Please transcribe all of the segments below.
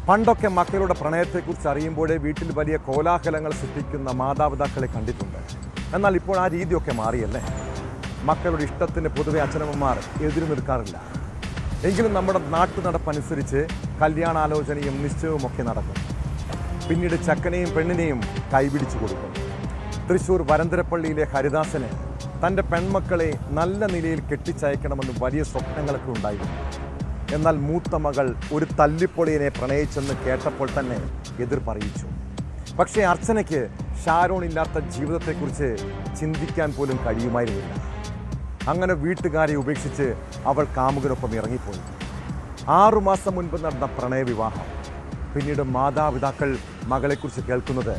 പണ്ടൊക്കെ മക്കളുടെ പ്രണയത്തെക്കുറിച്ച് അറിയുമ്പോഴേ വീട്ടിൽ വലിയ കോലാഹലങ്ങൾ സൃഷ്ടിക്കുന്ന മാതാപിതാക്കളെ കണ്ടിട്ടുണ്ട്. എന്നാൽ ഇപ്പോൾ ആ രീതിയൊക്കെ മാറിയല്ലേ. മക്കളുടെ ഇഷ്ടത്തിന് പൊതുവെ അച്ഛനമ്മമാർ എതിരു നിൽക്കാറില്ല. എങ്കിലും നമ്മുടെ നാട്ടുനടപ്പനുസരിച്ച് കല്യാണാലോചനയും നിശ്ചയവും ഒക്കെ നടക്കും. പിന്നീട് ചക്കനെയും പെണ്ണിനെയും കൈപിടിച്ചു കൊടുക്കും. തൃശ്ശൂർ വരന്തരപ്പള്ളിയിലെ ഹരിദാസന് തൻ്റെ പെൺമക്കളെ നല്ല നിലയിൽ കെട്ടിച്ചയക്കണമെന്ന് വലിയ സ്വപ്നങ്ങളൊക്കെ ഉണ്ടായിരുന്നു. എന്നാൽ മൂത്ത മകൾ ഒരു തല്ലിപ്പൊളിയനെ പ്രണയിച്ചെന്ന് കേട്ടപ്പോൾ തന്നെ എതിർ പറയിച്ചു. പക്ഷേ അർച്ചനയ്ക്ക് ഷാരോൺ ഇല്ലാത്ത ജീവിതത്തെക്കുറിച്ച് ചിന്തിക്കാൻ പോലും കഴിയുമായിരുന്നില്ല. അങ്ങനെ വീട്ടുകാരെ ഉപേക്ഷിച്ച് അവൾ കാമുകനൊപ്പം ഇറങ്ങിപ്പോയി. 6 മാസം മുൻപ് നടന്ന പ്രണയവിവാഹം. പിന്നീട് മാതാപിതാക്കൾ മകളെക്കുറിച്ച് കേൾക്കുന്നത്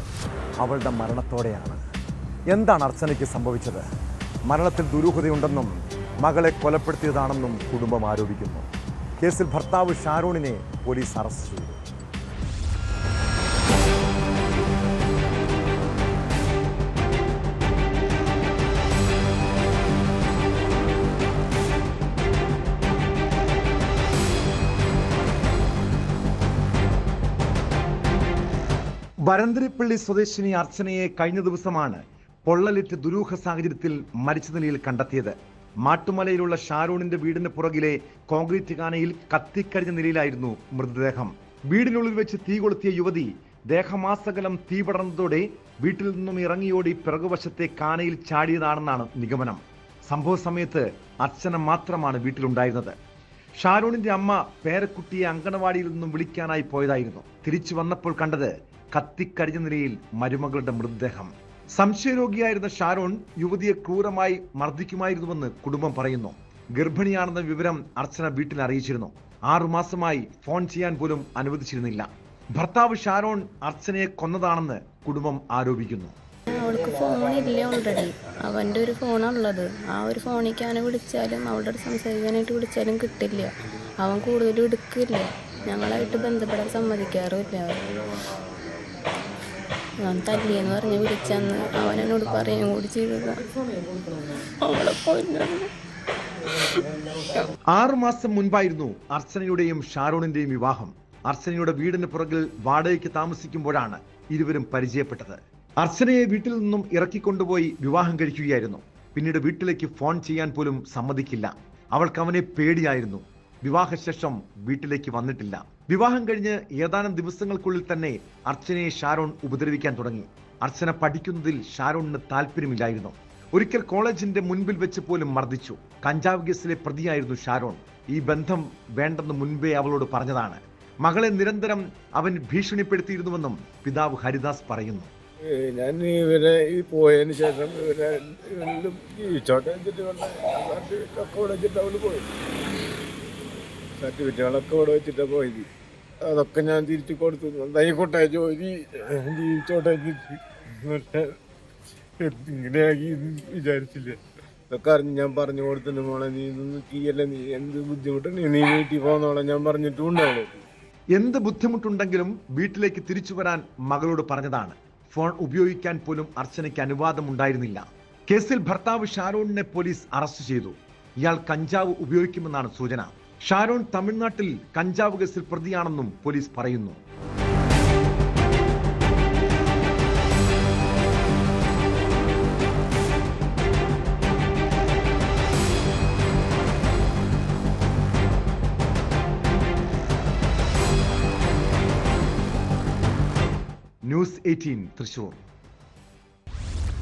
അവളുടെ മരണത്തോടെയാണ്. എന്താണ് അർച്ചനയ്ക്ക് സംഭവിച്ചത്? മരണത്തിൽ ദുരൂഹതയുണ്ടെന്നും മകളെ കൊലപ്പെടുത്തിയതാണെന്നും കുടുംബം ആരോപിക്കുന്നു. കേസിൽ ഭർത്താവ് ഷാരോണിനെ പോലീസ് അറസ്റ്റ് ചെയ്തു. വരന്തരപ്പള്ളി സ്വദേശിനി അർച്ചനയെ കഴിഞ്ഞ ദിവസമാണ് പൊള്ളലേറ്റ് ദുരൂഹ സാഹചര്യത്തിൽ മരിച്ച നിലയിൽ കണ്ടെത്തിയത്. മാട്ടുമലയിലുള്ള ഷാരോണിന്റെ വീടിന് പുറകിലെ കോൺക്രീറ്റ് കാനയിൽ കത്തിക്കരിഞ്ഞ നിലയിലായിരുന്നു മൃതദേഹം. വീടിനുള്ളിൽ വെച്ച് തീ കൊളുത്തിയ യുവതി ദേഹമാസകലം തീ പടർന്നതോടെ വീട്ടിൽ നിന്നും ഇറങ്ങിയോടി പിറകുവശത്തെ കാനയിൽ ചാടിയതാണെന്നാണ് നിഗമനം. സംഭവ സമയത്ത് അർച്ചന മാത്രമാണ് വീട്ടിലുണ്ടായിരുന്നത്. ഷാരോണിന്റെ അമ്മ പേരക്കുട്ടിയെ അങ്കണവാടിയിൽ നിന്നും വിളിക്കാനായി പോയതായിരുന്നു. തിരിച്ചു വന്നപ്പോൾ കണ്ടത് കത്തിക്കരിഞ്ഞ നിലയിൽ മരുമകളുടെ മൃതദേഹം. സംശയരോഗിയായിരുന്ന ഷാരോൺ യുവതിയെ ക്രൂരമായി മർദ്ദിക്കുമായിരുന്നുവെന്ന് കുടുംബം പറയുന്നു. ഗർഭിണിയാണെന്ന വിവരം അർച്ചന വീട്ടിൽ അറിയിച്ചിരുന്നു. 6 മാസമായി ഫോൺ ചെയ്യാൻ പോലും അനുവദിച്ചിരുന്നില്ല. ഭർത്താവ് ഷാരോൺ അർച്ചനയെ കൊന്നതാണെന്ന് കുടുംബം ആരോപിക്കുന്നു. അവൾക്ക് ഫോണില്ല, ഓൾറെഡി അവൻ്റെ ഒരു ഫോണുള്ളത്. ആ ഒരു ഫോണിലേക്ക് അവനെ വിളിച്ചാലും അവളുടെ സംസാരിക്കാനായിട്ട് വിളിച്ചാലും കിട്ടില്ല. അവൻ കൂടുതലും എടുക്കില്ല. ഞങ്ങളായിട്ട് ബന്ധപ്പെടാൻ സമ്മതിക്കാറുമില്ല. ഞാൻ തല്ലിയെന്ന് പറഞ്ഞ് വിളിച്ചന്ന് അവനോട് പറയുകയും കൂടി ചെയ്തത്. 6 മാസം മുൻപായിരുന്നു അർച്ചനയുടെയും ഷാരോണിന്റെയും വിവാഹം. അർച്ചനയുടെ വീടിന് പുറകിൽ വാടകയ്ക്ക് താമസിക്കുമ്പോഴാണ് ഇരുവരും പരിചയപ്പെട്ടത്. അർച്ചനയെ വീട്ടിൽ നിന്നും ഇറക്കിക്കൊണ്ടുപോയി വിവാഹം കഴിക്കുകയായിരുന്നു. പിന്നീട് വീട്ടിലേക്ക് ഫോൺ ചെയ്യാൻ പോലും സമ്മതിക്കില്ല. അവൾക്ക് അവനെ പേടിയായിരുന്നു. വിവാഹശേഷം വീട്ടിലേക്ക് വന്നിട്ടില്ല. വിവാഹം കഴിഞ്ഞ് ഏതാനും ദിവസങ്ങൾക്കുള്ളിൽ തന്നെ അർച്ചനയെ ഷാരോൺ ഉപദ്രവിക്കാൻ തുടങ്ങി. അർച്ചന പഠിക്കുന്നതിൽ ഷാരോണിന് താല്പര്യമില്ലായിരുന്നു. ഒരിക്കൽ കോളേജിന്റെ മുൻപിൽ വെച്ച് പോലും മർദ്ദിച്ചു. കഞ്ചാവ് കേസിലെ പ്രതിയായിരുന്നു ഷാരോൺ. ഈ ബന്ധം വേണ്ടെന്ന് മുൻപേ അവളോട് പറഞ്ഞതാണ്. മകളെ നിരന്തരം അവൻ ഭീഷണിപ്പെടുത്തിയിരുന്നുവെന്നും പിതാവ് ഹരിദാസ് പറയുന്നു. ഞാൻ ഇവരെ പോയതിന് ശേഷം സർട്ടിഫിക്കറ്റുകളൊക്കെ ഇവിടെ വെച്ചിട്ടാണ് പോയത്. അതൊക്കെ ഞാൻ തിരിച്ചു കൊടുത്തു. എന്തായിക്കോട്ടെ, ജോലി ജീവിച്ചോട്ടെ, ഇങ്ങനെയാക്കി വിചാരിച്ചില്ല. ഇതൊക്കെ അറിഞ്ഞ് ഞാൻ പറഞ്ഞു കൊടുത്തിട്ട്, മോളെ നീ ഇതൊന്നും ചെയ്യല്ല, നീ എന്ത് ബുദ്ധിമുട്ടുണ്ട്, നീ വീട്ടിൽ പോകുന്നോളെ ഞാൻ പറഞ്ഞിട്ടുണ്ടാവുള്ളൂ. എന്ത് ബുദ്ധിമുട്ടുണ്ടെങ്കിലും വീട്ടിലേക്ക് തിരിച്ചു വരാൻ മകളോട് പറഞ്ഞതാണ്. ഫോൺ ഉപയോഗിക്കാൻ പോലും അർച്ചനയ്ക്ക് അനുവാദമുണ്ടായിരുന്നില്ല. കേസിൽ ഭർത്താവ് ഷാരോണിനെ പോലീസ് അറസ്റ്റ് ചെയ്തു. ഇയാൾ കഞ്ചാവ് ഉപയോഗിക്കുമെന്നാണ് സൂചന. ഷാരോൺ തമിഴ്നാട്ടിൽ കഞ്ചാവ് കേസിൽ പ്രതിയാണെന്നും പോലീസ് പറയുന്നു. ന്യൂസ് 18 തൃശൂർ.